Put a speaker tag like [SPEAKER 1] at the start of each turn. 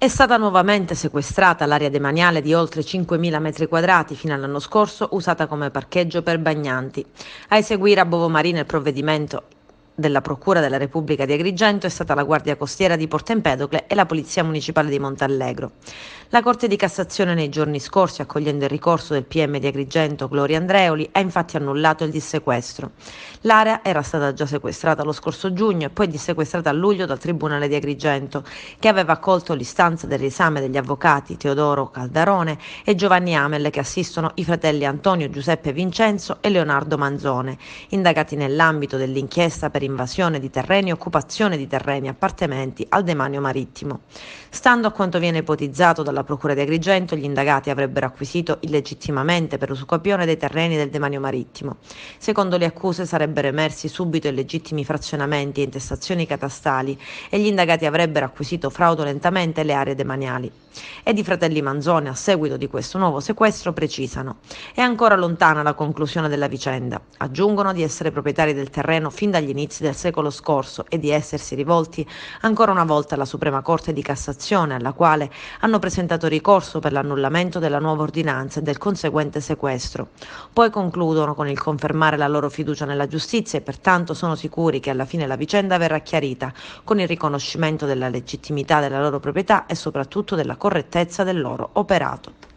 [SPEAKER 1] È stata nuovamente sequestrata l'area demaniale di oltre 5.000 metri quadrati fino all'anno scorso, usata come parcheggio per bagnanti. A eseguire a Bovo Marino il provvedimento della Procura della Repubblica di Agrigento è stata la Guardia Costiera di Porto Empedocle e la Polizia Municipale di Montallegro. La Corte di Cassazione nei giorni scorsi, accogliendo il ricorso del PM di Agrigento Gloria Andreoli, ha infatti annullato il dissequestro. L'area era stata già sequestrata lo scorso giugno e poi dissequestrata a luglio dal Tribunale di Agrigento, che aveva accolto l'istanza del riesame degli avvocati Teodoro Caldarone e Giovanni Amel, che assistono i fratelli Antonio Giuseppe Vincenzo e Leonardo Manzone, indagati nell'ambito dell'inchiesta per invasione di terreni e occupazione di terreni appartenenti al demanio marittimo. Stando a quanto viene ipotizzato dalla Procura di Agrigento, gli indagati avrebbero acquisito illegittimamente per usucapione dei terreni del demanio marittimo. Secondo le accuse sarebbero emersi subito illegittimi frazionamenti e intestazioni catastali e gli indagati avrebbero acquisito fraudolentamente le aree demaniali. Ed i fratelli Manzone, a seguito di questo nuovo sequestro, precisano: è ancora lontana la conclusione della vicenda. Aggiungono di essere proprietari del terreno fin dagli inizi del secolo scorso e di essersi rivolti ancora una volta alla Suprema Corte di Cassazione, alla quale hanno presentato ricorso per l'annullamento della nuova ordinanza e del conseguente sequestro. Poi concludono con il confermare la loro fiducia nella giustizia e pertanto sono sicuri che alla fine la vicenda verrà chiarita con il riconoscimento della legittimità della loro proprietà e soprattutto della correttezza del loro operato.